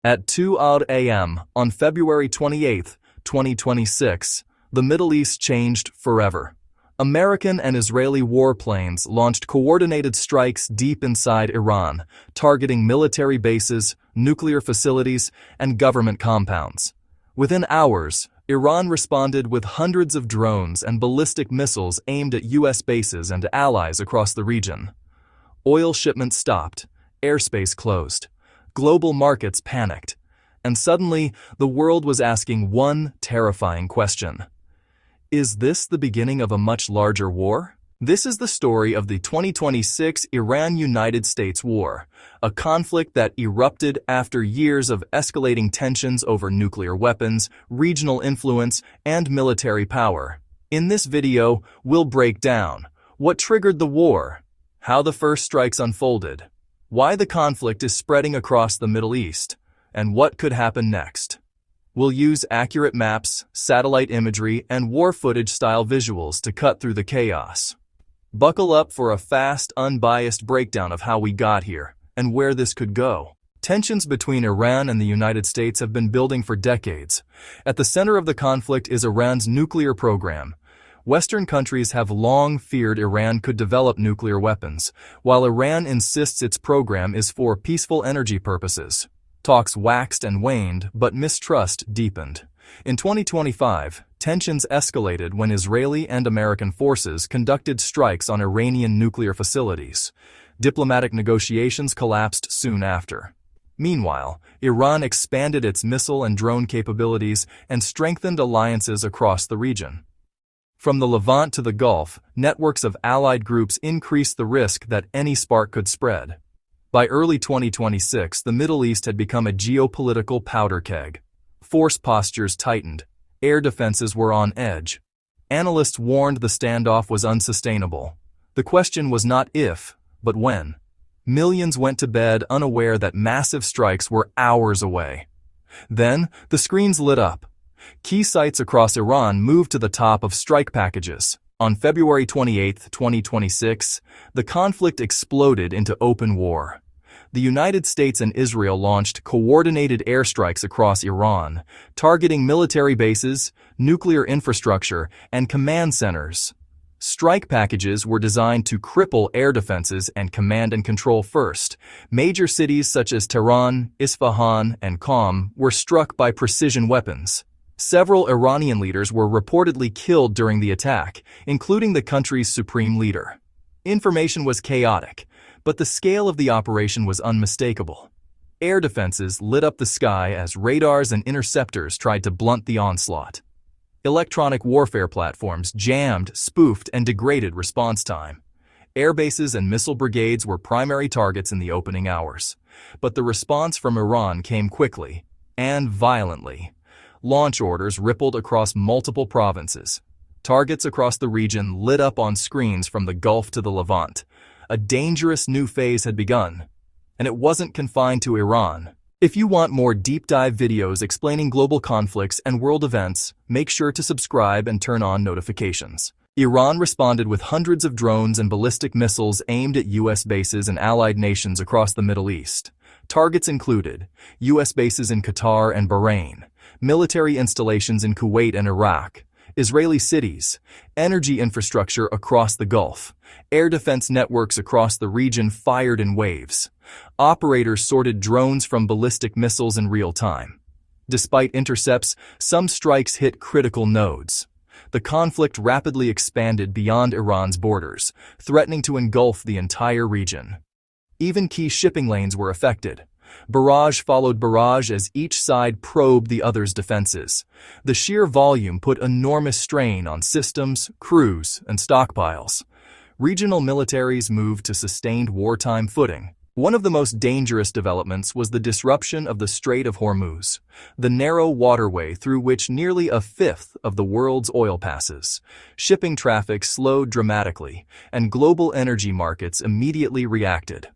At 2 a.m. on February 28, 2026, the Middle East changed forever. American and Israeli warplanes launched coordinated strikes deep inside Iran, targeting military bases, nuclear facilities, and government compounds. Within hours, Iran responded with hundreds of drones and ballistic missiles aimed at U.S. bases and allies across the region. Oil shipments stopped, airspace closed, global markets panicked, and suddenly the world was asking one terrifying question. Is this the beginning of a much larger war? This is the story of the 2026 Iran-United States War, a conflict that erupted after years of escalating tensions over nuclear weapons, regional influence, and military power. In this video, we'll break down what triggered the war, how the first strikes unfolded, why the conflict is spreading across the Middle East, and what could happen next. We'll use accurate maps, satellite imagery, and war footage-style visuals to cut through the chaos. Buckle up for a fast, unbiased breakdown of how we got here and where this could go. Tensions between Iran and the United States have been building for decades. At the center of the conflict is Iran's nuclear program. Western countries have long feared Iran could develop nuclear weapons, while Iran insists its program is for peaceful energy purposes. Talks waxed and waned, but mistrust deepened. In 2025, tensions escalated when Israeli and American forces conducted strikes on Iranian nuclear facilities. Diplomatic negotiations collapsed soon after. Meanwhile, Iran expanded its missile and drone capabilities and strengthened alliances across the region. From the Levant to the Gulf, networks of allied groups increased the risk that any spark could spread. By early 2026, the Middle East had become a geopolitical powder keg. Force postures tightened. Air defenses were on edge. Analysts warned the standoff was unsustainable. The question was not if, but when. Millions went to bed unaware that massive strikes were hours away. Then, the screens lit up. Key sites across Iran moved to the top of strike packages. On February 28, 2026, the conflict exploded into open war. The United States and Israel launched coordinated airstrikes across Iran, targeting military bases, nuclear infrastructure, and command centers. Strike packages were designed to cripple air defenses and command and control first. Major cities such as Tehran, Isfahan, and Qom were struck by precision weapons. Several Iranian leaders were reportedly killed during the attack, including the country's supreme leader. Information was chaotic, but the scale of the operation was unmistakable. Air defenses lit up the sky as radars and interceptors tried to blunt the onslaught. Electronic warfare platforms jammed, spoofed, and degraded response time. Air bases and missile brigades were primary targets in the opening hours, but the response from Iran came quickly and violently. Launch orders rippled across multiple provinces. Targets across the region lit up on screens from the Gulf to the Levant. A dangerous new phase had begun, and it wasn't confined to Iran. If you want more deep-dive videos explaining global conflicts and world events, make sure to subscribe and turn on notifications. Iran responded with hundreds of drones and ballistic missiles aimed at U.S. bases and allied nations across the Middle East. Targets included U.S. bases in Qatar and Bahrain, military installations in Kuwait and Iraq, Israeli cities, energy infrastructure across the Gulf, air defense networks across the region fired in waves. Operators sorted drones from ballistic missiles in real time. Despite intercepts, some strikes hit critical nodes. The conflict rapidly expanded beyond Iran's borders, threatening to engulf the entire region. Even key shipping lanes were affected. Barrage followed barrage as each side probed the other's defenses. The sheer volume put enormous strain on systems, crews, and stockpiles. Regional militaries moved to sustained wartime footing. One of the most dangerous developments was the disruption of the Strait of Hormuz, the narrow waterway through which nearly a fifth of the world's oil passes. Shipping traffic slowed dramatically, and global energy markets immediately reacted.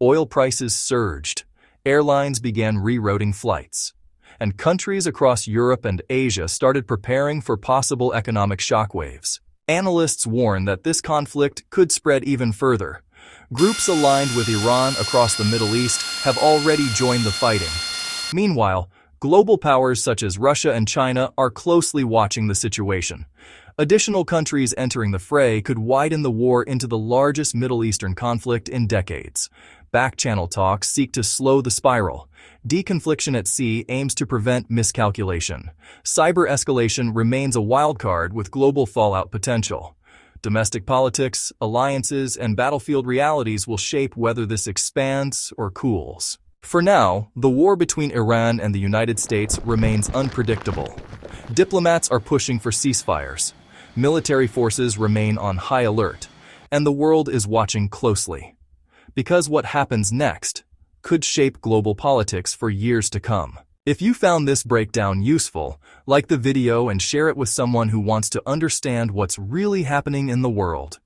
Oil prices surged. Airlines began rerouting flights, and countries across Europe and Asia started preparing for possible economic shockwaves. Analysts warn that this conflict could spread even further. Groups aligned with Iran across the Middle East have already joined the fighting. Meanwhile, global powers such as Russia and China are closely watching the situation. Additional countries entering the fray could widen the war into the largest Middle Eastern conflict in decades. Back-channel talks seek to slow the spiral. Deconfliction at sea aims to prevent miscalculation. Cyber escalation remains a wildcard with global fallout potential. Domestic politics, alliances, and battlefield realities will shape whether this expands or cools. For now, the war between Iran and the United States remains unpredictable. Diplomats are pushing for ceasefires. Military forces remain on high alert, and the world is watching closely. Because what happens next could shape global politics for years to come. If you found this breakdown useful, like the video and share it with someone who wants to understand what's really happening in the world.